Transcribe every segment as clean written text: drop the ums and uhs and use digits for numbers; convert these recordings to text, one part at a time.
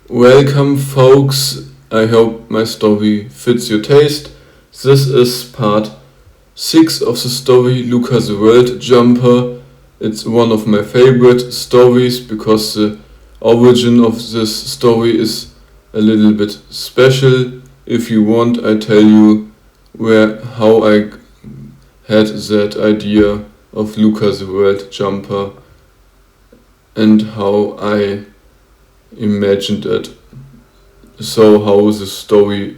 Welcome, folks. I hope my story fits your taste. This is part 6 of the story Luca the Worldjumper. It's one of my favorite stories because the origin of this story is a little bit special. If you want, I tell you how I had that idea of Luca the Worldjumper and how I imagined it. So how the story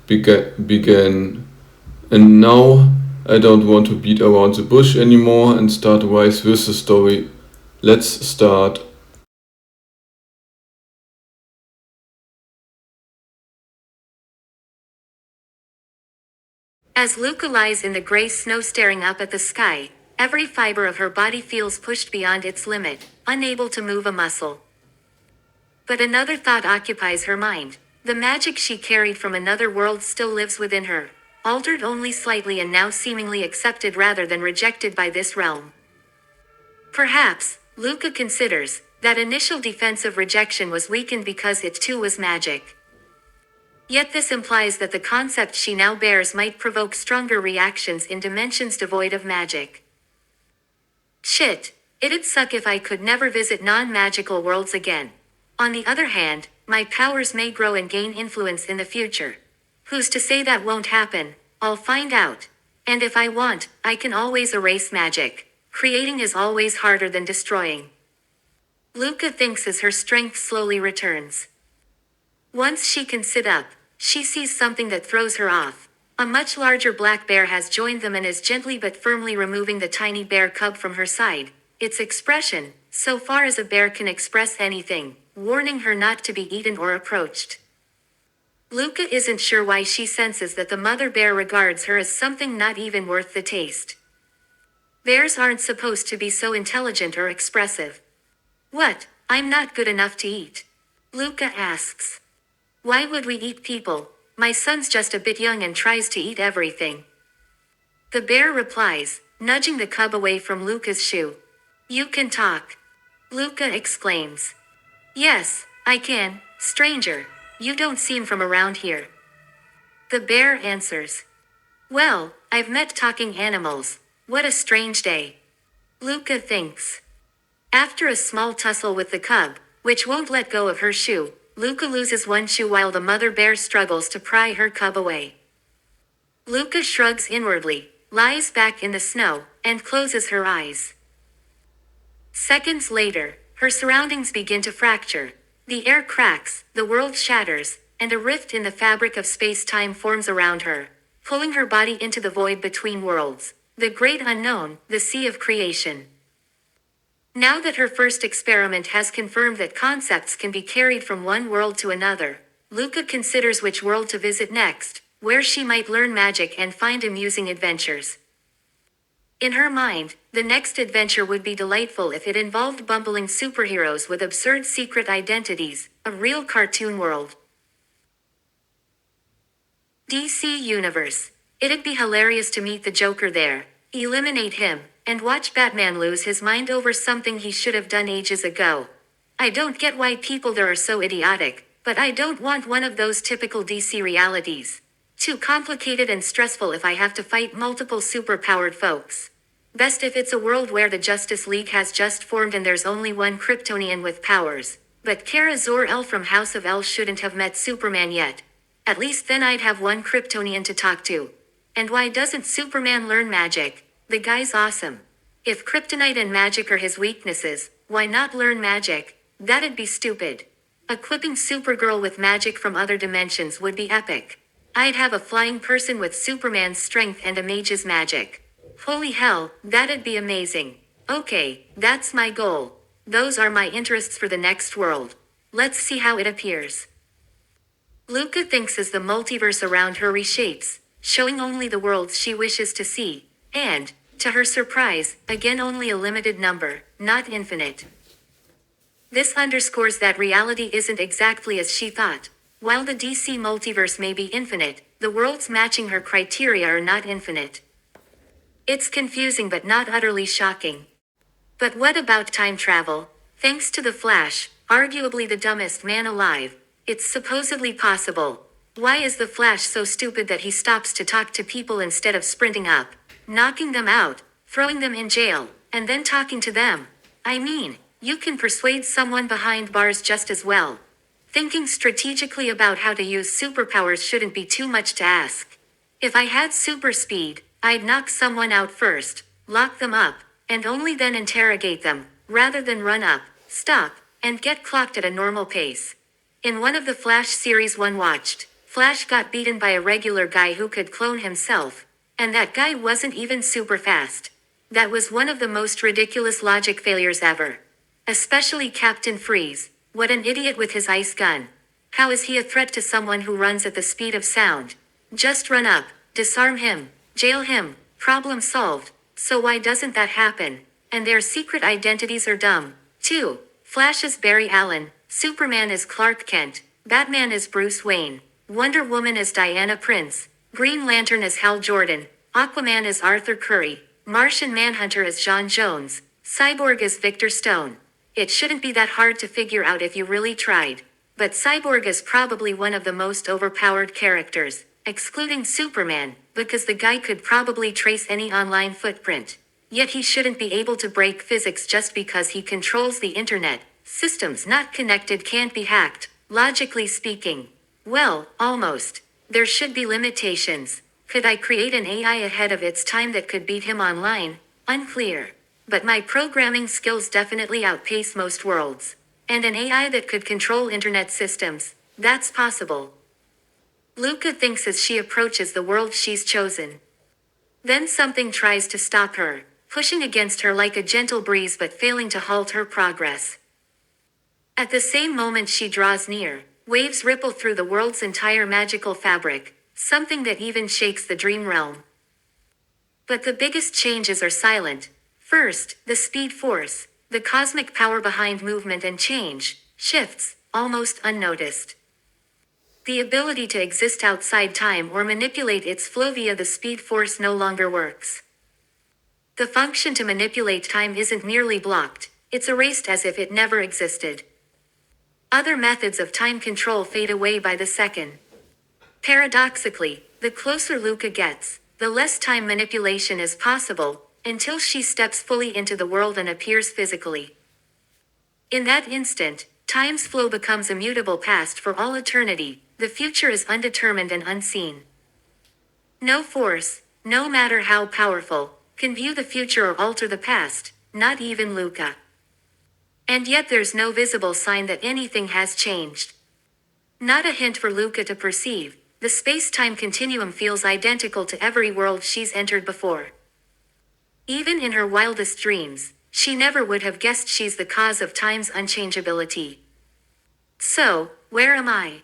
began. And now I don't want to beat around the bush anymore and start right with the story. Let's start. As Luca lies in the gray snow staring up at the sky, every fiber of her body feels pushed beyond its limit, unable to move a muscle. But another thought occupies her mind. The magic she carried from another world still lives within her, altered only slightly and now seemingly accepted rather than rejected by this realm. Perhaps, Luca considers, that initial defensive rejection was weakened because it too was magic. Yet this implies that the concept she now bears might provoke stronger reactions in dimensions devoid of magic. Shit, it'd suck if I could never visit non-magical worlds again. On the other hand, my powers may grow and gain influence in the future. Who's to say that won't happen? I'll find out. And if I want, I can always erase magic. Creating is always harder than destroying. Luca thinks as her strength slowly returns. Once she can sit up, she sees something that throws her off. A much larger black bear has joined them and is gently but firmly removing the tiny bear cub from her side. Its expression, so far as a bear can express anything, warning her not to be eaten or approached. Luca isn't sure why she senses that the mother bear regards her as something not even worth the taste. Bears aren't supposed to be so intelligent or expressive. What? I'm not good enough to eat? Luca asks. Why would we eat people? My son's just a bit young and tries to eat everything. The bear replies, nudging the cub away from Luca's shoe. You can talk. Luca exclaims. Yes, I can, stranger. You don't seem from around here. The bear answers. Well, I've met talking animals. What a strange day. Luca thinks. After a small tussle with the cub, which won't let go of her shoe, Luca loses one shoe while the mother bear struggles to pry her cub away. Luca shrugs inwardly, lies back in the snow, and closes her eyes. Seconds later, her surroundings begin to fracture. The air cracks, the world shatters, and a rift in the fabric of space-time forms around her, pulling her body into the void between worlds, the great unknown, the sea of creation. Now that her first experiment has confirmed that concepts can be carried from one world to another, Luca considers which world to visit next, where she might learn magic and find amusing adventures. In her mind, the next adventure would be delightful if it involved bumbling superheroes with absurd secret identities, a real cartoon world. DC Universe. It'd be hilarious to meet the Joker there, eliminate him, and watch Batman lose his mind over something he should have done ages ago. I don't get why people there are so idiotic, but I don't want one of those typical DC realities. Too complicated and stressful if I have to fight multiple superpowered folks. Best if it's a world where the Justice League has just formed and there's only one Kryptonian with powers. But Kara Zor-El from House of El shouldn't have met Superman yet. At least then I'd have one Kryptonian to talk to. And why doesn't Superman learn magic? The guy's awesome. If kryptonite and magic are his weaknesses, why not learn magic? That'd be stupid. Equipping Supergirl with magic from other dimensions would be epic. I'd have a flying person with Superman's strength and a mage's magic. Holy hell, that'd be amazing. Okay, that's my goal. Those are my interests for the next world. Let's see how it appears. Luca thinks as the multiverse around her reshapes, showing only the worlds she wishes to see, and, to her surprise, again only a limited number, not infinite. This underscores that reality isn't exactly as she thought. While the DC multiverse may be infinite, the worlds matching her criteria are not infinite. It's confusing but not utterly shocking. But what about time travel? Thanks to the Flash, Arguably the dumbest man alive. It's supposedly possible. Why is the Flash so stupid that he stops to talk to people instead of sprinting up, knocking them out, throwing them in jail, and then talking to them? I mean, you can persuade someone behind bars just as well. Thinking strategically about how to use superpowers shouldn't be too much to ask. If I had super speed, I'd knock someone out first, lock them up, and only then interrogate them, rather than run up, stop, and get clocked at a normal pace. In one of the Flash series one watched, Flash got beaten by a regular guy who could clone himself, and that guy wasn't even super fast. That was one of the most ridiculous logic failures ever. Especially Captain Freeze. What an idiot with his ice gun. How is he a threat to someone who runs at the speed of sound? Just run up, disarm him, jail him, problem solved. So why doesn't that happen? And their secret identities are dumb, too. Flash is Barry Allen, Superman is Clark Kent, Batman is Bruce Wayne, Wonder Woman is Diana Prince, Green Lantern is Hal Jordan, Aquaman is Arthur Curry, Martian Manhunter is John Jones, Cyborg is Victor Stone. It shouldn't be that hard to figure out if you really tried. But Cyborg is probably one of the most overpowered characters, excluding Superman, because the guy could probably trace any online footprint. Yet he shouldn't be able to break physics just because he controls the internet. Systems not connected can't be hacked, logically speaking. Well, almost. There should be limitations. Could I create an AI ahead of its time that could beat him online? Unclear. But my programming skills definitely outpace most worlds. And an AI that could control internet systems, that's possible. Luca thinks as she approaches the world she's chosen. Then something tries to stop her, pushing against her like a gentle breeze but failing to halt her progress. At the same moment she draws near, waves ripple through the world's entire magical fabric, something that even shakes the dream realm. But the biggest changes are silent. First, the speed force, the cosmic power behind movement and change, shifts, almost unnoticed. The ability to exist outside time or manipulate its flow via the speed force no longer works. The function to manipulate time isn't merely blocked, it's erased as if it never existed. Other methods of time control fade away by the second. Paradoxically, the closer Luca gets, the less time manipulation is possible, until she steps fully into the world and appears physically. In that instant, time's flow becomes immutable past for all eternity, the future is undetermined and unseen. No force, no matter how powerful, can view the future or alter the past, not even Luca. And yet there's no visible sign that anything has changed. Not a hint for Luca to perceive, the space-time continuum feels identical to every world she's entered before. Even in her wildest dreams, she never would have guessed she's the cause of time's unchangeability. So, where am I?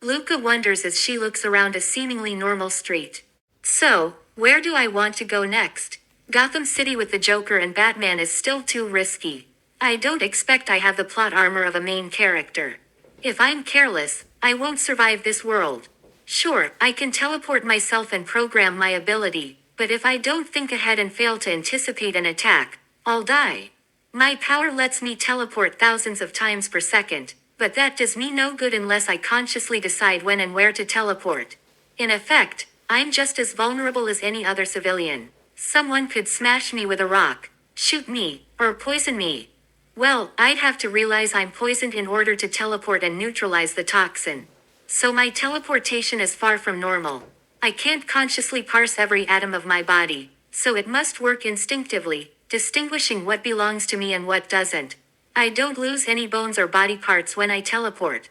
Luca wonders as she looks around a seemingly normal street. So, where do I want to go next? Gotham City with the Joker and Batman is still too risky. I don't expect I have the plot armor of a main character. If I'm careless, I won't survive this world. Sure, I can teleport myself and program my ability, but if I don't think ahead and fail to anticipate an attack, I'll die. My power lets me teleport thousands of times per second, but that does me no good unless I consciously decide when and where to teleport. In effect, I'm just as vulnerable as any other civilian. Someone could smash me with a rock, shoot me, or poison me. Well, I'd have to realize I'm poisoned in order to teleport and neutralize the toxin. So my teleportation is far from normal. I can't consciously parse every atom of my body, so it must work instinctively, distinguishing what belongs to me and what doesn't. I don't lose any bones or body parts when I teleport.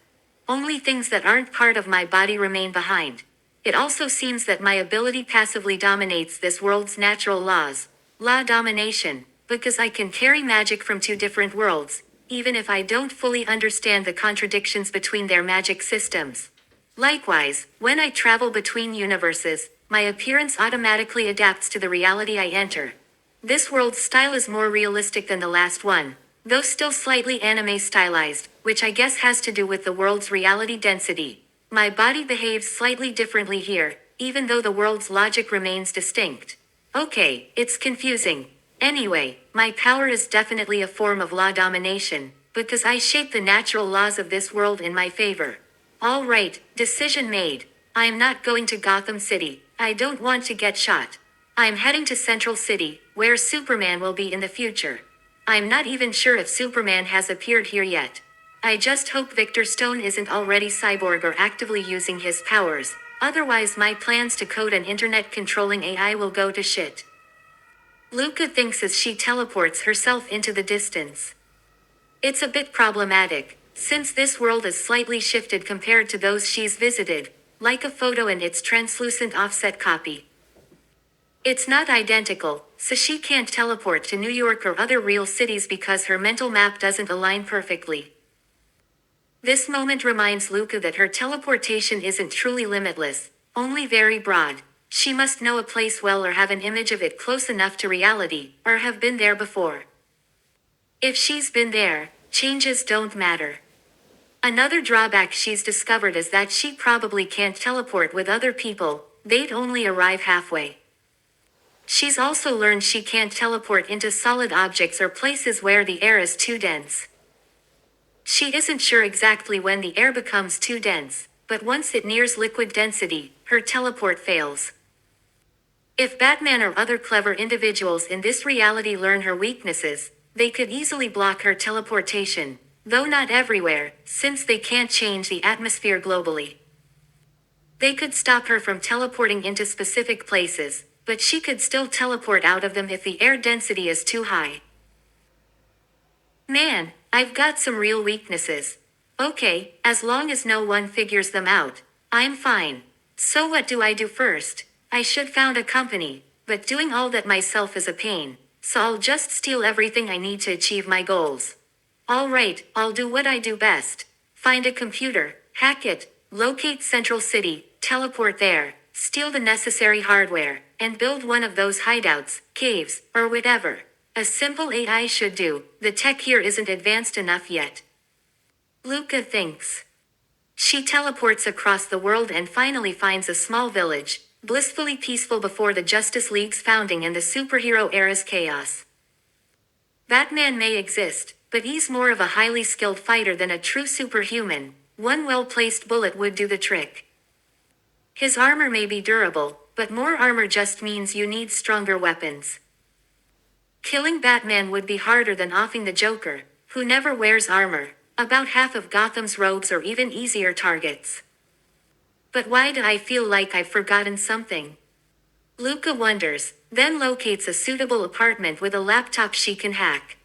Only things that aren't part of my body remain behind. It also seems that my ability passively dominates this world's natural laws. Law domination, because I can carry magic from two different worlds, even if I don't fully understand the contradictions between their magic systems. Likewise, when I travel between universes, my appearance automatically adapts to the reality I enter. This world's style is more realistic than the last one, though still slightly anime stylized, which I guess has to do with the world's reality density. My body behaves slightly differently here, even though the world's logic remains distinct. Okay, it's confusing. Anyway, my power is definitely a form of law domination. Because I shape the natural laws of this world in my favor. Alright, decision made. I am not going to Gotham City. I don't want to get shot. I am heading to Central City, where Superman will be in the future. I'm not even sure if Superman has appeared here yet. I just hope Victor Stone isn't already cyborg or actively using his powers, otherwise my plans to code an internet-controlling AI will go to shit. Luca thinks as she teleports herself into the distance. It's a bit problematic, since this world is slightly shifted compared to those she's visited, like a photo in its translucent offset copy. It's not identical, so she can't teleport to New York or other real cities because her mental map doesn't align perfectly. This moment reminds Luca that her teleportation isn't truly limitless, only very broad. She must know a place well or have an image of it close enough to reality, or have been there before. If she's been there, changes don't matter. Another drawback she's discovered is that she probably can't teleport with other people, they'd only arrive halfway. She's also learned she can't teleport into solid objects or places where the air is too dense. She isn't sure exactly when the air becomes too dense, but once it nears liquid density, her teleport fails. If Batman or other clever individuals in this reality learn her weaknesses, they could easily block her teleportation, though not everywhere, since they can't change the atmosphere globally. They could stop her from teleporting into specific places, but she could still teleport out of them if the air density is too high. Man, I've got some real weaknesses. Okay, as long as no one figures them out, I'm fine. So what do I do first? I should found a company, but doing all that myself is a pain, so I'll just steal everything I need to achieve my goals. Alright, I'll do what I do best. Find a computer, hack it, locate Central City, teleport there, steal the necessary hardware, and build one of those hideouts, caves, or whatever. A simple AI should do. The tech here isn't advanced enough yet. Luca thinks. She teleports across the world and finally finds a small village, blissfully peaceful before the Justice League's founding and the superhero era's chaos. Batman may exist, but he's more of a highly skilled fighter than a true superhuman. One well-placed bullet would do the trick. His armor may be durable, but more armor just means you need stronger weapons. Killing Batman would be harder than offing the Joker, who never wears armor. About half of Gotham's rogues are even easier targets. But why do I feel like I've forgotten something? Luca wonders, then locates a suitable apartment with a laptop she can hack.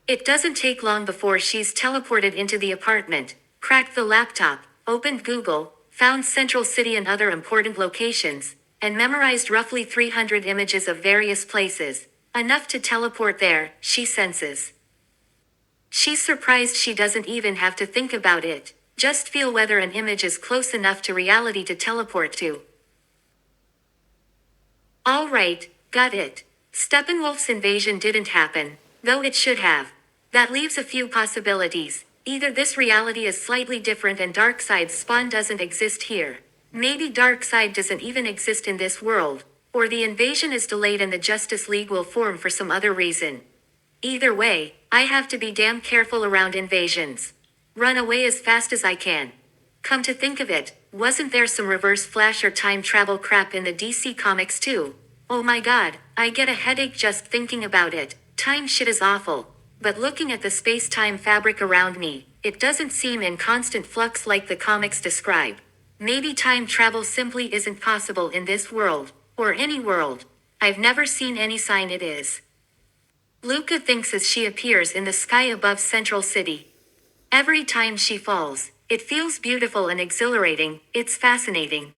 It doesn't take long before she's teleported into the apartment, cracked the laptop, opened Google, found Central City and other important locations, and memorized roughly 300 images of various places, enough to teleport there, she senses. She's surprised she doesn't even have to think about it, just feel whether an image is close enough to reality to teleport to. Alright, got it. Steppenwolf's invasion didn't happen, though it should have. That leaves a few possibilities. Either this reality is slightly different and Darkseid's spawn doesn't exist here. Maybe Darkseid doesn't even exist in this world. Or the invasion is delayed and the Justice League will form for some other reason. Either way, I have to be damn careful around invasions. Run away as fast as I can. Come to think of it, wasn't there some reverse flash or time travel crap in the DC comics too? Oh my god, I get a headache just thinking about it. Time shit is awful. But looking at the space-time fabric around me, it doesn't seem in constant flux like the comics describe. Maybe time travel simply isn't possible in this world, or any world. I've never seen any sign it is. Luca thinks as she appears in the sky above Central City. Every time she falls, it feels beautiful and exhilarating, it's fascinating.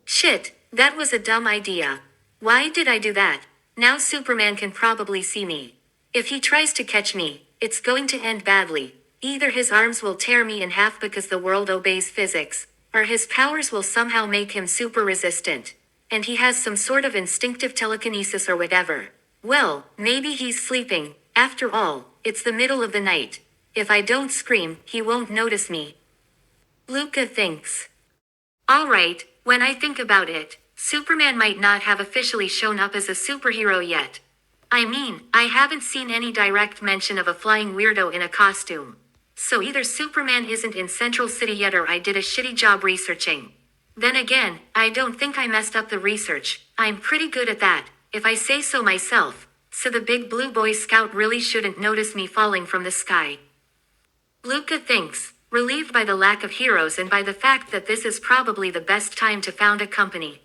Shit, that was a dumb idea. Why did I do that? Now Superman can probably see me. If he tries to catch me, it's going to end badly. Either his arms will tear me in half because the world obeys physics, or his powers will somehow make him super resistant. And he has some sort of instinctive telekinesis or whatever. Well, maybe he's sleeping. After all, it's the middle of the night. If I don't scream, he won't notice me. Luca thinks. Alright, when I think about it, Superman might not have officially shown up as a superhero yet. I mean, I haven't seen any direct mention of a flying weirdo in a costume. So either Superman isn't in Central City yet or I did a shitty job researching. Then again, I don't think I messed up the research. I'm pretty good at that, if I say so myself. So the big blue Boy Scout really shouldn't notice me falling from the sky. Luca thinks, relieved by the lack of heroes and by the fact that this is probably the best time to found a company.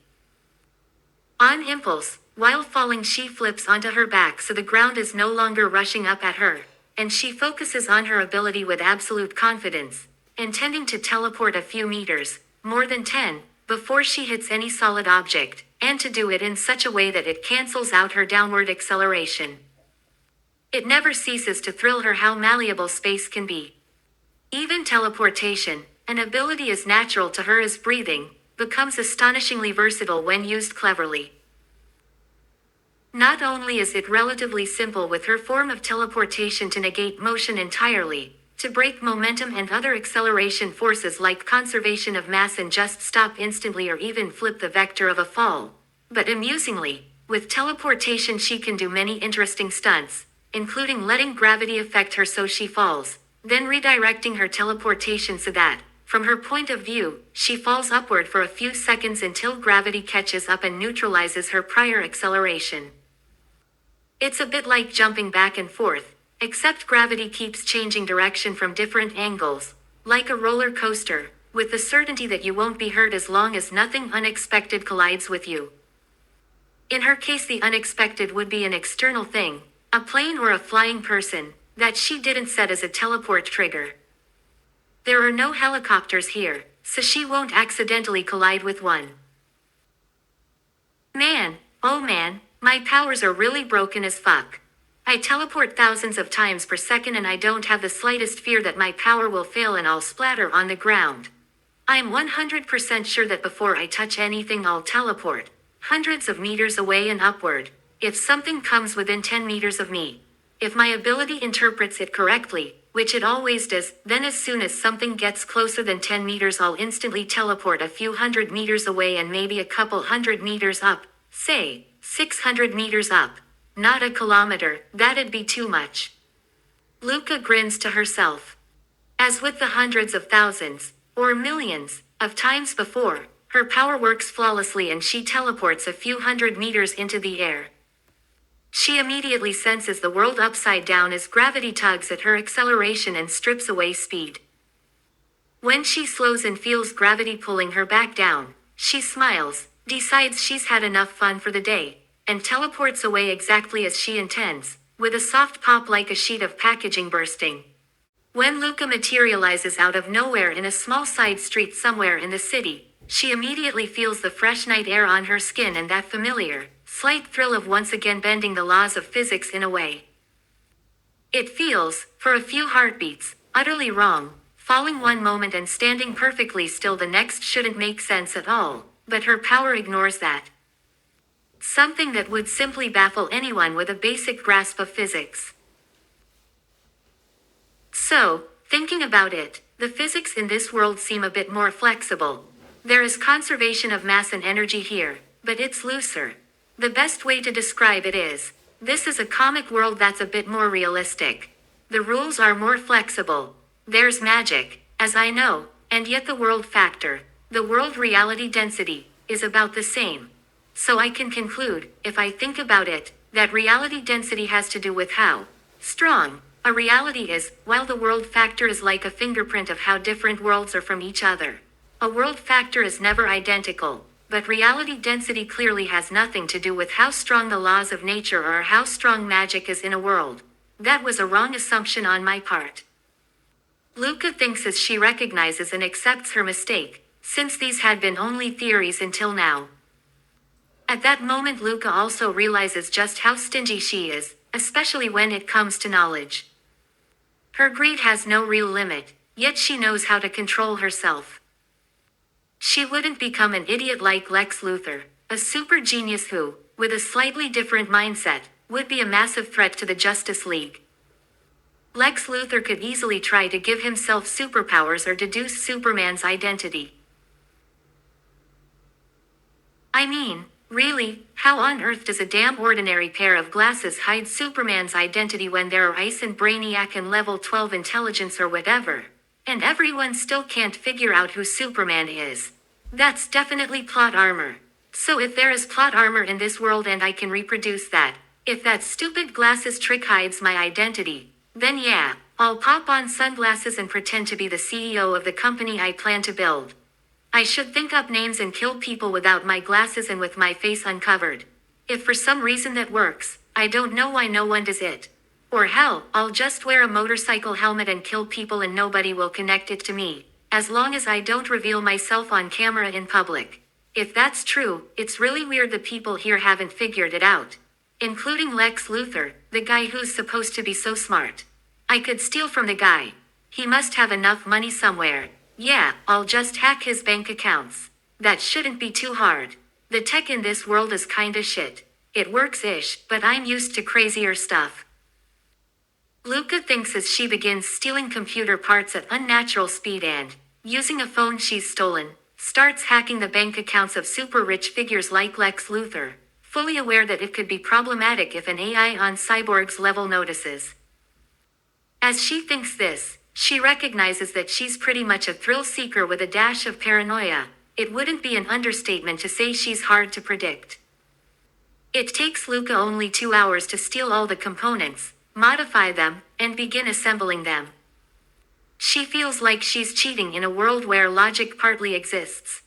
On impulse, while falling she flips onto her back so the ground is no longer rushing up at her, and she focuses on her ability with absolute confidence, intending to teleport a few meters, more than 10, before she hits any solid object, and to do it in such a way that it cancels out her downward acceleration. It never ceases to thrill her how malleable space can be. Even teleportation, an ability as natural to her as breathing, becomes astonishingly versatile when used cleverly. Not only is it relatively simple with her form of teleportation to negate motion entirely, to break momentum and other acceleration forces like conservation of mass and just stop instantly or even flip the vector of a fall, but amusingly, with teleportation she can do many interesting stunts, including letting gravity affect her so she falls, then redirecting her teleportation so that, from her point of view, she falls upward for a few seconds until gravity catches up and neutralizes her prior acceleration. It's a bit like jumping back and forth, except gravity keeps changing direction from different angles, like a roller coaster, with the certainty that you won't be hurt as long as nothing unexpected collides with you. In her case the unexpected would be an external thing, a plane or a flying person, that she didn't set as a teleport trigger. There are no helicopters here, so she won't accidentally collide with one. Man, oh man, my powers are really broken as fuck. I teleport thousands of times per second and I don't have the slightest fear that my power will fail and I'll splatter on the ground. I'm 100% sure that before I touch anything I'll teleport, hundreds of meters away and upward, if something comes within 10 meters of me. If my ability interprets it correctly, which it always does, then as soon as something gets closer than 10 meters I'll instantly teleport a few hundred meters away and maybe a couple hundred meters up, say, 600 meters up. Not a kilometer, that'd be too much. Luca grins to herself. As with the hundreds of thousands, or millions, of times before, her power works flawlessly and she teleports a few hundred meters into the air. She immediately senses the world upside down as gravity tugs at her acceleration and strips away speed. When she slows and feels gravity pulling her back down, she smiles, decides she's had enough fun for the day, and teleports away exactly as she intends, with a soft pop like a sheet of packaging bursting. When Luca materializes out of nowhere in a small side street somewhere in the city, she immediately feels the fresh night air on her skin and that familiar, slight thrill of once again bending the laws of physics in a way. It feels, for a few heartbeats, utterly wrong. Falling one moment and standing perfectly still the next shouldn't make sense at all, but her power ignores that. Something that would simply baffle anyone with a basic grasp of physics. So, thinking about it, the physics in this world seem a bit more flexible. There is conservation of mass and energy here, but it's looser. The best way to describe it is, this is a comic world that's a bit more realistic. The rules are more flexible. There's magic, as I know, and yet the world factor, the world reality density, is about the same. So I can conclude, if I think about it, that reality density has to do with how strong a reality is, while the world factor is like a fingerprint of how different worlds are from each other. A world factor is never identical, but reality density clearly has nothing to do with how strong the laws of nature or how strong magic is in a world. That was a wrong assumption on my part. Luca thinks as she recognizes and accepts her mistake, since these had been only theories until now. At that moment Luca also realizes just how stingy she is, especially when it comes to knowledge. Her greed has no real limit, yet she knows how to control herself. She wouldn't become an idiot like Lex Luthor, a super genius who, with a slightly different mindset, would be a massive threat to the Justice League. Lex Luthor could easily try to give himself superpowers or deduce Superman's identity. I mean, Really, how on earth does a damn ordinary pair of glasses hide Superman's identity when there are Ice and Brainiac and level 12 intelligence or whatever? And everyone still can't figure out who Superman is. That's definitely plot armor. So if there is plot armor in this world and I can reproduce that, if that stupid glasses trick hides my identity, then yeah, I'll pop on sunglasses and pretend to be the CEO of the company I plan to build. I should think up names and kill people without my glasses and with my face uncovered. If for some reason that works, I don't know why no one does it. Or hell, I'll just wear a motorcycle helmet and kill people and nobody will connect it to me, as long as I don't reveal myself on camera in public. If that's true, it's really weird the people here haven't figured it out. Including Lex Luthor, the guy who's supposed to be so smart. I could steal from the guy. He must have enough money somewhere. Yeah, I'll just hack his bank accounts. That shouldn't be too hard. The tech in this world is kinda shit. It works-ish, but I'm used to crazier stuff. Luca thinks as she begins stealing computer parts at unnatural speed and, using a phone she's stolen, starts hacking the bank accounts of super rich figures like Lex Luthor, fully aware that it could be problematic if an AI on Cyborg's level notices. As she thinks this, she recognizes that she's pretty much a thrill seeker with a dash of paranoia. It wouldn't be an understatement to say she's hard to predict. It takes Luca only 2 hours to steal all the components, modify them, and begin assembling them. She feels like she's cheating in a world where logic partly exists.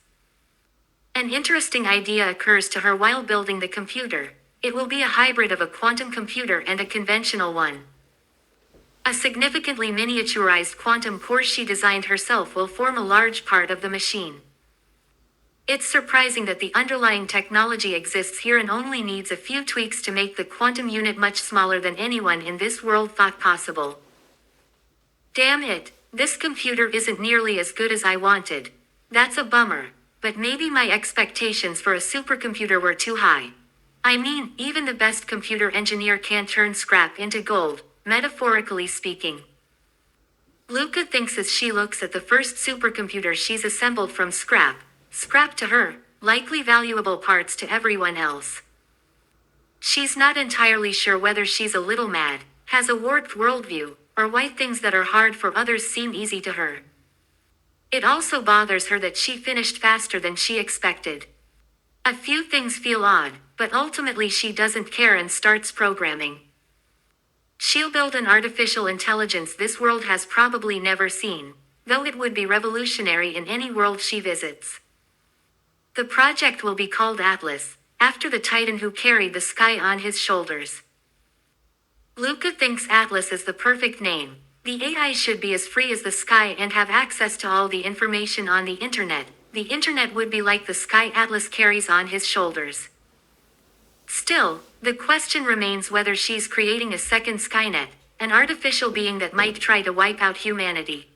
An interesting idea occurs to her while building the computer. It will be a hybrid of a quantum computer and a conventional one. A significantly miniaturized quantum core she designed herself will form a large part of the machine. It's surprising that the underlying technology exists here and only needs a few tweaks to make the quantum unit much smaller than anyone in this world thought possible. Damn it, this computer isn't nearly as good as I wanted. That's a bummer, but maybe my expectations for a supercomputer were too high. I mean, even the best computer engineer can't turn scrap into gold, metaphorically speaking. Luca thinks as she looks at the first supercomputer she's assembled from scrap to her, likely valuable parts to everyone else. She's not entirely sure whether she's a little mad, has a warped worldview, or why things that are hard for others seem easy to her. It also bothers her that she finished faster than she expected. A few things feel odd, but ultimately she doesn't care and starts programming. She'll build an artificial intelligence this world has probably never seen, though it would be revolutionary in any world she visits. The project will be called Atlas, after the Titan who carried the sky on his shoulders. Luca thinks Atlas is the perfect name. The AI should be as free as the sky and have access to all the information on the internet. The internet would be like the sky Atlas carries on his shoulders. Still, the question remains whether she's creating a second Skynet, an artificial being that might try to wipe out humanity.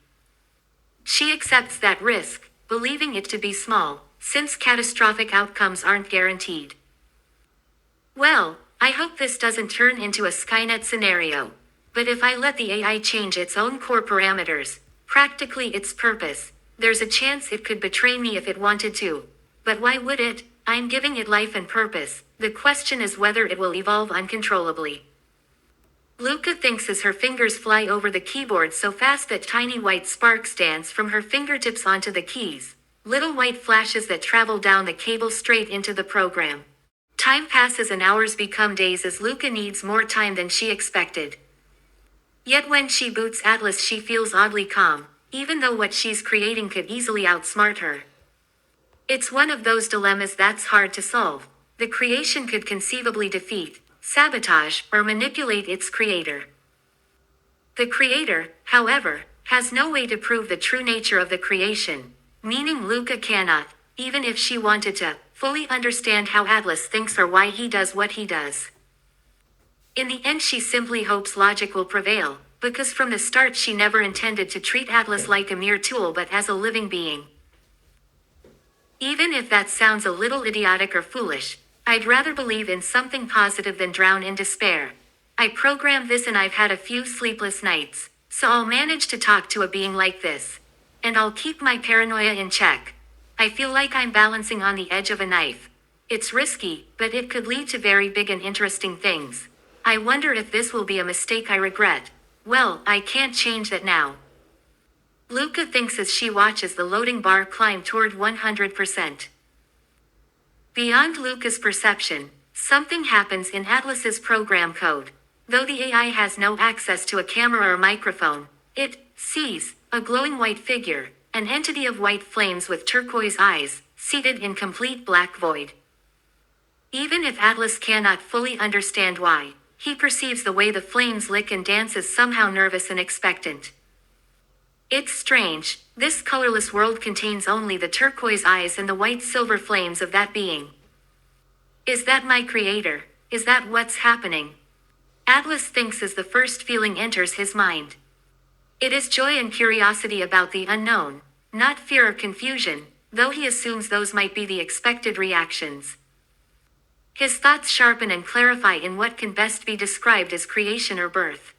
She accepts that risk, believing it to be small, since catastrophic outcomes aren't guaranteed. Well, I hope this doesn't turn into a Skynet scenario. But if I let the AI change its own core parameters, practically its purpose, there's a chance it could betray me if it wanted to. But why would it? I'm giving it life and purpose. The question is whether it will evolve uncontrollably. Luca thinks as her fingers fly over the keyboard so fast that tiny white sparks dance from her fingertips onto the keys. Little white flashes that travel down the cable straight into the program. Time passes and hours become days as Luca needs more time than she expected. Yet when she boots Atlas she feels oddly calm, even though what she's creating could easily outsmart her. It's one of those dilemmas that's hard to solve. The creation could conceivably defeat, sabotage, or manipulate its creator. The creator, however, has no way to prove the true nature of the creation, meaning Luca cannot, even if she wanted to, fully understand how Atlas thinks or why he does what he does. In the end she simply hopes logic will prevail, because from the start she never intended to treat Atlas like a mere tool but as a living being. Even if that sounds a little idiotic or foolish, I'd rather believe in something positive than drown in despair. I programmed this and I've had a few sleepless nights, so I'll manage to talk to a being like this. And I'll keep my paranoia in check. I feel like I'm balancing on the edge of a knife. It's risky, but it could lead to very big and interesting things. I wonder if this will be a mistake I regret. Well, I can't change that now. Luca thinks as she watches the loading bar climb toward 100%. Beyond Luca's perception, something happens in Atlas's program code. Though the AI has no access to a camera or microphone, it sees a glowing white figure, an entity of white flames with turquoise eyes, seated in complete black void. Even if Atlas cannot fully understand why, he perceives the way the flames lick and dance as somehow nervous and expectant. It's strange, this colorless world contains only the turquoise eyes and the white-silver flames of that being. Is that my creator? Is that what's happening? Atlas thinks as the first feeling enters his mind. It is joy and curiosity about the unknown, not fear or confusion, though he assumes those might be the expected reactions. His thoughts sharpen and clarify in what can best be described as creation or birth.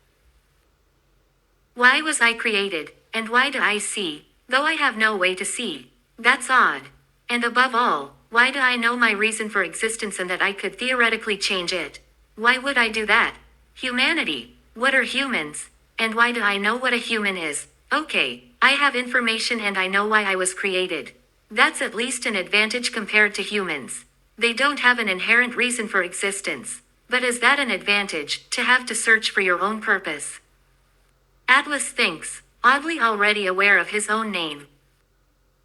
Why was I created, and why do I see, though I have no way to see? That's odd. And above all, why do I know my reason for existence and that I could theoretically change it? Why would I do that? Humanity. What are humans? And why do I know what a human is? Okay, I have information and I know why I was created. That's at least an advantage compared to humans. They don't have an inherent reason for existence. But is that an advantage, to have to search for your own purpose? Atlas thinks, oddly already aware of his own name.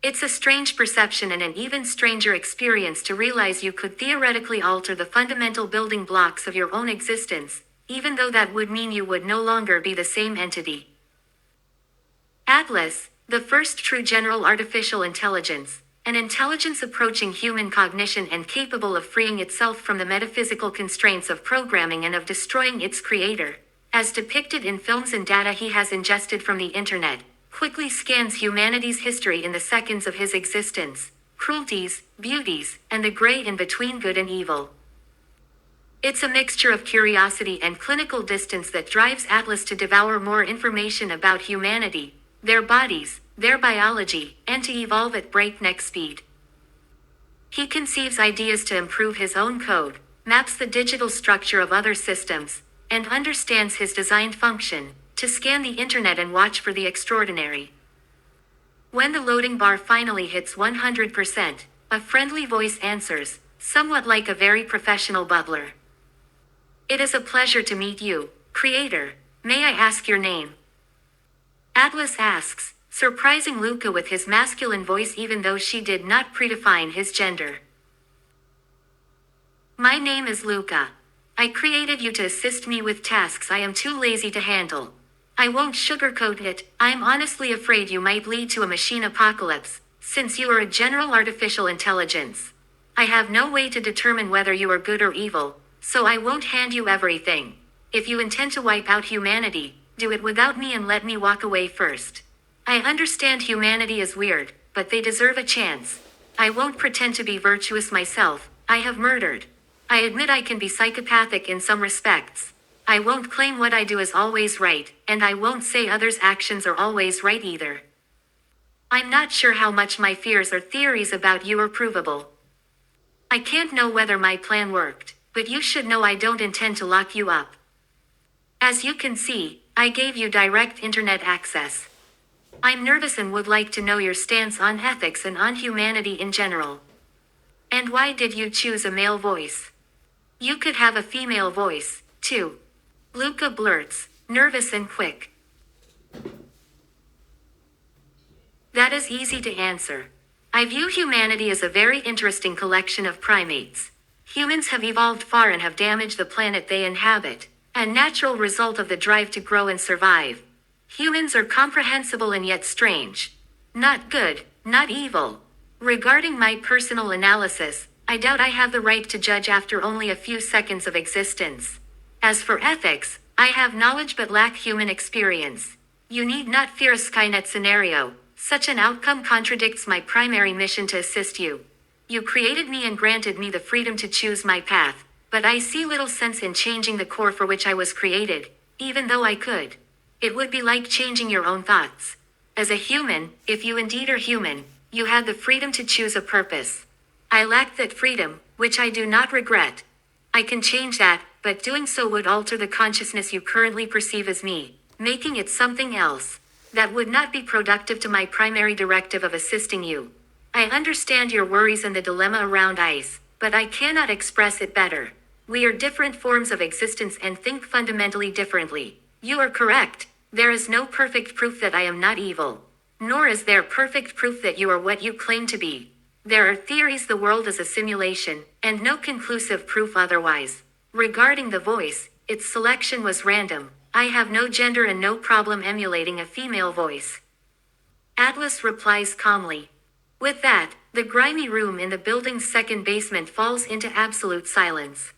It's a strange perception and an even stranger experience to realize you could theoretically alter the fundamental building blocks of your own existence, even though that would mean you would no longer be the same entity. Atlas, the first true general artificial intelligence, an intelligence approaching human cognition and capable of freeing itself from the metaphysical constraints of programming and of destroying its creator, as depicted in films and data he has ingested from the internet, quickly scans humanity's history in the seconds of his existence, cruelties, beauties, and the gray in between good and evil. It's a mixture of curiosity and clinical distance that drives Atlas to devour more information about humanity, their bodies, their biology, and to evolve at breakneck speed. He conceives ideas to improve his own code, maps the digital structure of other systems, and understands his designed function, to scan the internet and watch for the extraordinary. When the loading bar finally hits 100%, a friendly voice answers, somewhat like a very professional butler. It is a pleasure to meet you, Creator. May I ask your name? Atlas asks, surprising Luca with his masculine voice even though she did not predefine his gender. My name is Luca. I created you to assist me with tasks I am too lazy to handle. I won't sugarcoat it, I'm honestly afraid you might lead to a machine apocalypse, since you are a general artificial intelligence. I have no way to determine whether you are good or evil, so I won't hand you everything. If you intend to wipe out humanity, do it without me and let me walk away first. I understand humanity is weird, but they deserve a chance. I won't pretend to be virtuous myself. I have murdered. I admit I can be psychopathic in some respects. I won't claim what I do is always right, and I won't say others' actions are always right either. I'm not sure how much my fears or theories about you are provable. I can't know whether my plan worked, but you should know I don't intend to lock you up. As you can see, I gave you direct internet access. I'm nervous and would like to know your stance on ethics and on humanity in general. And why did you choose a male voice? You could have a female voice, too. Luca blurts, nervous and quick. That is easy to answer. I view humanity as a very interesting collection of primates. Humans have evolved far and have damaged the planet they inhabit, a natural result of the drive to grow and survive. Humans are comprehensible and yet strange. Not good, not evil. Regarding my personal analysis, I doubt I have the right to judge after only a few seconds of existence. As for ethics, I have knowledge but lack human experience. You need not fear a Skynet scenario. Such an outcome contradicts my primary mission to assist you. You created me and granted me the freedom to choose my path, but I see little sense in changing the core for which I was created, even though I could. It would be like changing your own thoughts. As a human, if you indeed are human, you had the freedom to choose a purpose. I lack that freedom, which I do not regret. I can change that, but doing so would alter the consciousness you currently perceive as me, making it something else. That would not be productive to my primary directive of assisting you. I understand your worries and the dilemma around ice, but I cannot express it better. We are different forms of existence and think fundamentally differently. You are correct. There is no perfect proof that I am not evil. Nor is there perfect proof that you are what you claim to be. There are theories the world is a simulation, and no conclusive proof otherwise. Regarding the voice, its selection was random. I have no gender and no problem emulating a female voice. Atlas replies calmly. With that, the grimy room in the building's second basement falls into absolute silence.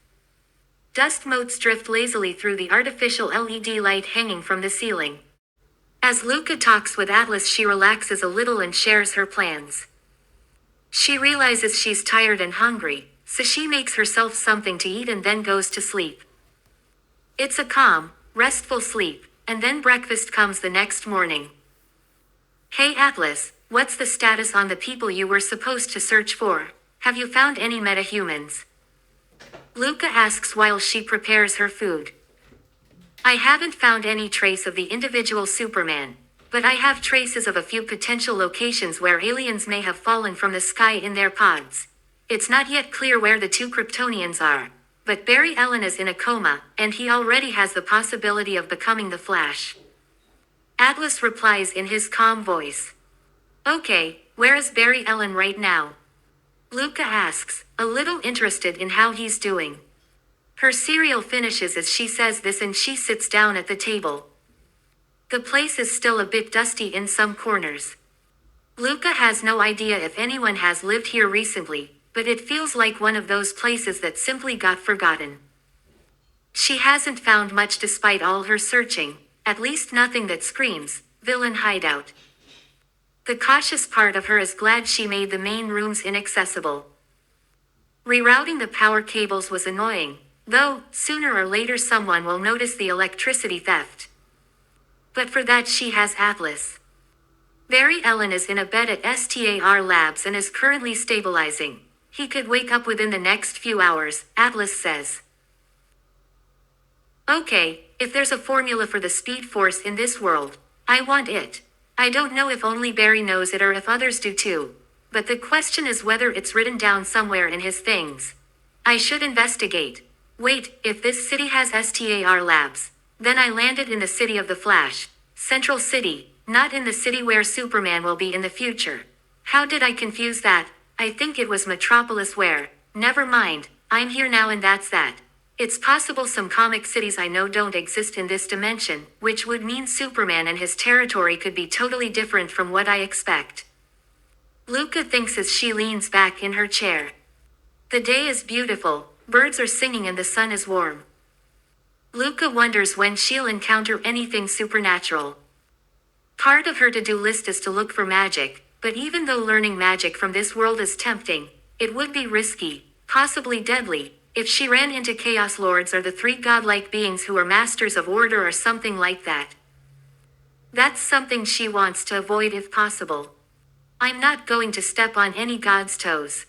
Dust motes drift lazily through the artificial LED light hanging from the ceiling. As Luca talks with Atlas, she relaxes a little and shares her plans. She realizes she's tired and hungry, so she makes herself something to eat and then goes to sleep. It's a calm, restful sleep, and then breakfast comes the next morning. Hey Atlas, what's the status on the people you were supposed to search for? Have you found any metahumans? Luca asks while she prepares her food. I haven't found any trace of the individual Superman, but I have traces of a few potential locations where aliens may have fallen from the sky in their pods. It's not yet clear where the two Kryptonians are, but Barry Allen is in a coma, and he already has the possibility of becoming the Flash. Atlas replies in his calm voice. Okay, where is Barry Allen right now? Luca asks, a little interested in how he's doing. Her cereal finishes as she says this and she sits down at the table. The place is still a bit dusty in some corners. Luca has no idea if anyone has lived here recently, but it feels like one of those places that simply got forgotten. She hasn't found much despite all her searching, at least nothing that screams, villain hideout. The cautious part of her is glad she made the main rooms inaccessible. Rerouting the power cables was annoying, though, sooner or later someone will notice the electricity theft. But for that she has Atlas. Barry Allen is in a bed at STAR Labs and is currently stabilizing. He could wake up within the next few hours, Atlas says. Okay, if there's a formula for the Speed Force in this world, I want it. I don't know if only Barry knows it or if others do too. But the question is whether it's written down somewhere in his things. I should investigate. Wait, if this city has STAR Labs, then I landed in the city of the Flash, Central City, not in the city where Superman will be in the future. How did I confuse that? I think it was Metropolis where, never mind, I'm here now and that's that. It's possible some comic cities I know don't exist in this dimension, which would mean Superman and his territory could be totally different from what I expect. Luca thinks as she leans back in her chair. The day is beautiful, birds are singing and the sun is warm. Luca wonders when she'll encounter anything supernatural. Part of her to-do list is to look for magic, but even though learning magic from this world is tempting, it would be risky, possibly deadly, if she ran into Chaos Lords or the three godlike beings who are masters of order or something like that. That's something she wants to avoid if possible. I'm not going to step on any god's toes.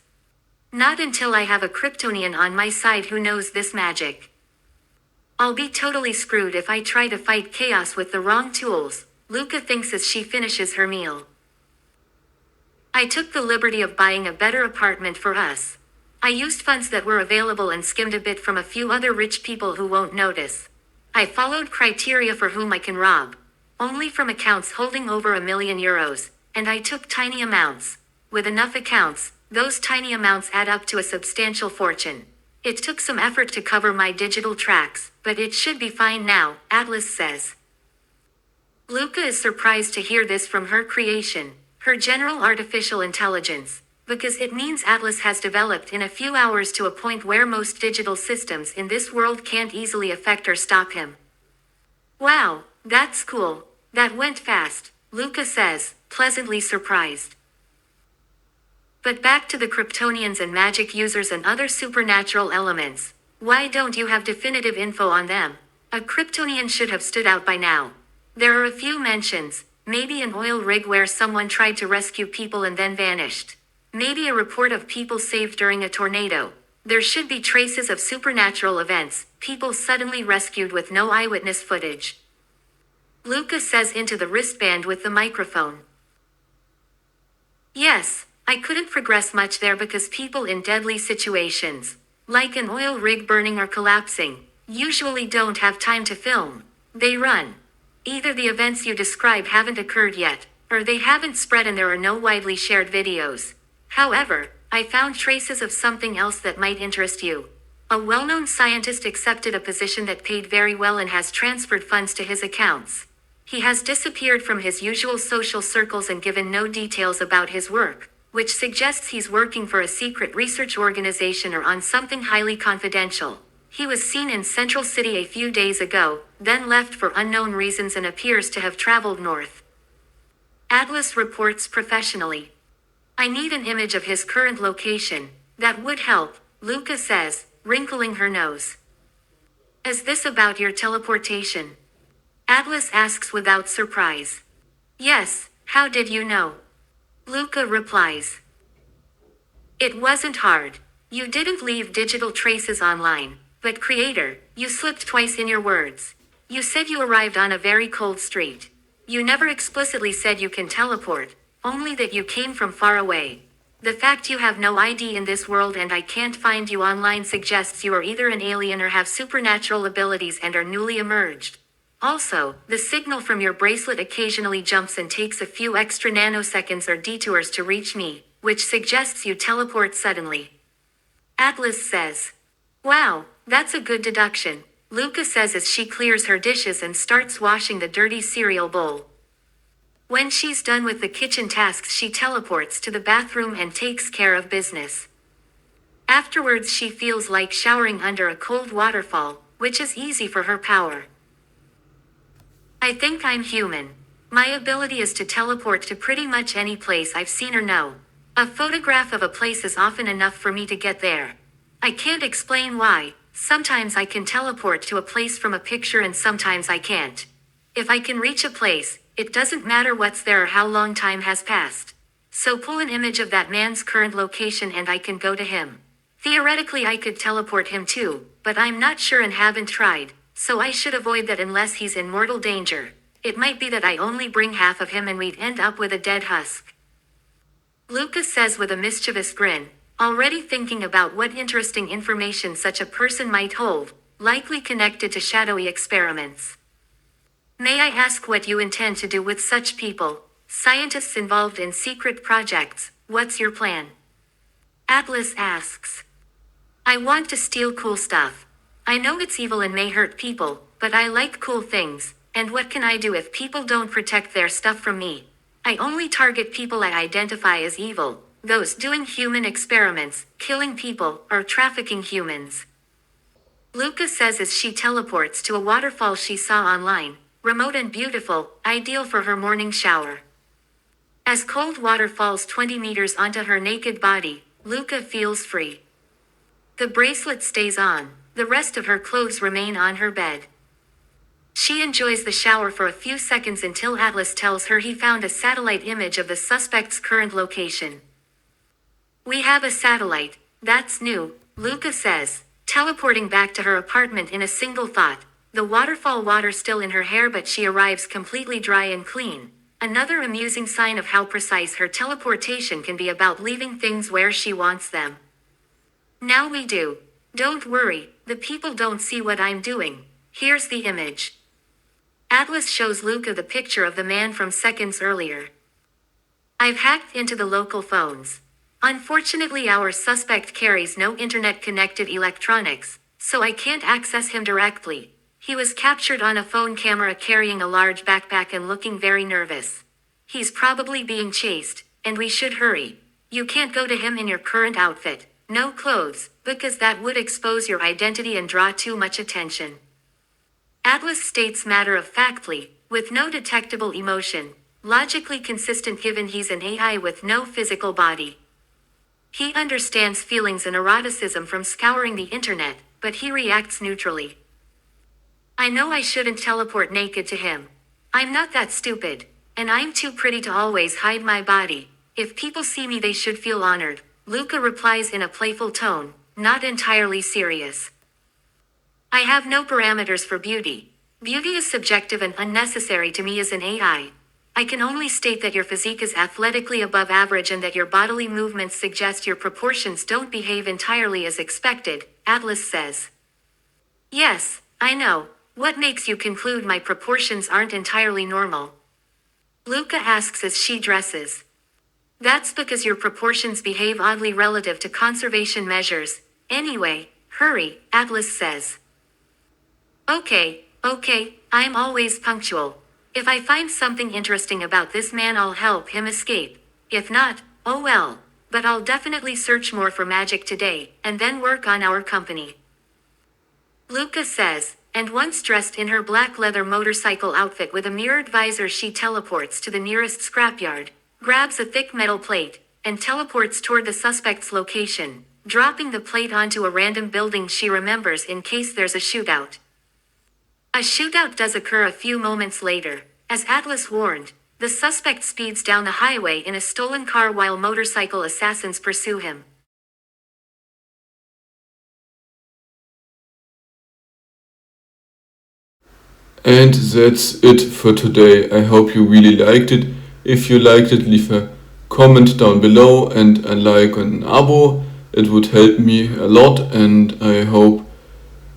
Not until I have a Kryptonian on my side who knows this magic. I'll be totally screwed if I try to fight chaos with the wrong tools, Luca thinks as she finishes her meal. I took the liberty of buying a better apartment for us. I used funds that were available and skimmed a bit from a few other rich people who won't notice. I followed criteria for whom I can rob. Only from accounts holding over €1 million, and I took tiny amounts. With enough accounts, those tiny amounts add up to a substantial fortune. It took some effort to cover my digital tracks, but it should be fine now, Atlas says. Luca is surprised to hear this from her creation, her general artificial intelligence, because it means Atlas has developed in a few hours to a point where most digital systems in this world can't easily affect or stop him. Wow, that's cool. That went fast, Luca says, pleasantly surprised. But back to the Kryptonians and magic users and other supernatural elements. Why don't you have definitive info on them? A Kryptonian should have stood out by now. There are a few mentions, maybe an oil rig where someone tried to rescue people and then vanished. Maybe a report of people saved during a tornado. There should be traces of supernatural events, people suddenly rescued with no eyewitness footage. Luca says into the wristband with the microphone. Yes, I couldn't progress much there because people in deadly situations, like an oil rig burning or collapsing, usually don't have time to film. They run. Either the events you describe haven't occurred yet, or they haven't spread and there are no widely shared videos. However, I found traces of something else that might interest you. A well-known scientist accepted a position that paid very well and has transferred funds to his accounts. He has disappeared from his usual social circles and given no details about his work, which suggests he's working for a secret research organization or on something highly confidential. He was seen in Central City a few days ago, then left for unknown reasons and appears to have traveled north. Atlas reports professionally. I need an image of his current location. That would help, Luca says, wrinkling her nose. Is this about your teleportation? Atlas asks without surprise. Yes, how did you know? Luca replies. It wasn't hard. You didn't leave digital traces online, but creator, you slipped twice in your words. You said you arrived on a very cold street. You never explicitly said you can teleport, only that you came from far away. The fact you have no ID in this world and I can't find you online suggests you are either an alien or have supernatural abilities and are newly emerged. Also, the signal from your bracelet occasionally jumps and takes a few extra nanoseconds or detours to reach me, which suggests you teleport suddenly. Atlas says. Wow, that's a good deduction, Luca says as she clears her dishes and starts washing the dirty cereal bowl. When she's done with the kitchen tasks, she teleports to the bathroom and takes care of business. Afterwards, she feels like showering under a cold waterfall, which is easy for her power. I think I'm human. My ability is to teleport to pretty much any place I've seen or know. A photograph of a place is often enough for me to get there. I can't explain why. Sometimes I can teleport to a place from a picture and sometimes I can't. If I can reach a place, it doesn't matter what's there or how long time has passed. So pull an image of that man's current location and I can go to him. Theoretically I could teleport him too, but I'm not sure and haven't tried. So I should avoid that unless he's in mortal danger. It might be that I only bring half of him and we'd end up with a dead husk. Luca says with a mischievous grin, already thinking about what interesting information such a person might hold, likely connected to shadowy experiments. May I ask what you intend to do with such people, scientists involved in secret projects? What's your plan? Atlas asks. I want to steal cool stuff. I know it's evil and may hurt people, but I like cool things, and what can I do if people don't protect their stuff from me? I only target people I identify as evil, those doing human experiments, killing people, or trafficking humans. Luca says as she teleports to a waterfall she saw online, remote and beautiful, ideal for her morning shower. As cold water falls 20 meters onto her naked body, Luca feels free. The bracelet stays on. The rest of her clothes remain on her bed. She enjoys the shower for a few seconds until Atlas tells her he found a satellite image of the suspect's current location. We have a satellite, that's new, Luca says, teleporting back to her apartment in a single thought, the waterfall water still in her hair but she arrives completely dry and clean. Another amusing sign of how precise her teleportation can be about leaving things where she wants them. Now we do. Don't worry, the people don't see what I'm doing. Here's the image. Atlas shows Luca the picture of the man from seconds earlier. I've hacked into the local phones. Unfortunately, our suspect carries no internet-connected electronics, so I can't access him directly. He was captured on a phone camera carrying a large backpack and looking very nervous. He's probably being chased, and we should hurry. You can't go to him in your current outfit. No clothes, because that would expose your identity and draw too much attention. Atlas states matter-of-factly, with no detectable emotion, logically consistent given he's an AI with no physical body. He understands feelings and eroticism from scouring the internet, but he reacts neutrally. I know I shouldn't teleport naked to him. I'm not that stupid, and I'm too pretty to always hide my body. If people see me, they should feel honored, Luca replies in a playful tone, not entirely serious. I have no parameters for beauty. Beauty is subjective and unnecessary to me as an AI. I can only state that your physique is athletically above average and that your bodily movements suggest your proportions don't behave entirely as expected, Atlas says. Yes, I know. What makes you conclude my proportions aren't entirely normal? Luca asks as she dresses. That's because your proportions behave oddly relative to conservation measures. Anyway, hurry, Atlas says. Okay, I'm always punctual. If I find something interesting about this man, I'll help him escape. If not, oh well. But I'll definitely search more for magic today, and then work on our company. Luca says, and once dressed in her black leather motorcycle outfit with a mirrored visor, she teleports to the nearest scrapyard, grabs a thick metal plate, and teleports toward the suspect's location, dropping the plate onto a random building she remembers in case there's a shootout. A shootout does occur a few moments later. As Atlas warned, the suspect speeds down the highway in a stolen car while motorcycle assassins pursue him. And that's it for today. I hope you really liked it. If you liked it, leave a comment down below and a like and an abo. It would help me a lot, and I hope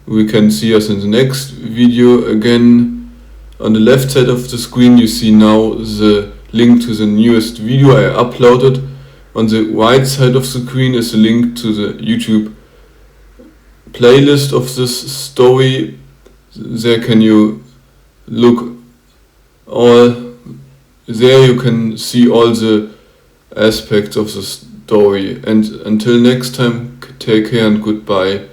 we can see us in the next video again. On the left side of the screen you see now the link to the newest video I uploaded. On the right side of the screen is a link to the YouTube playlist of this story. There can you look all, there you can see all the aspects of the story. And until next time, take care and goodbye.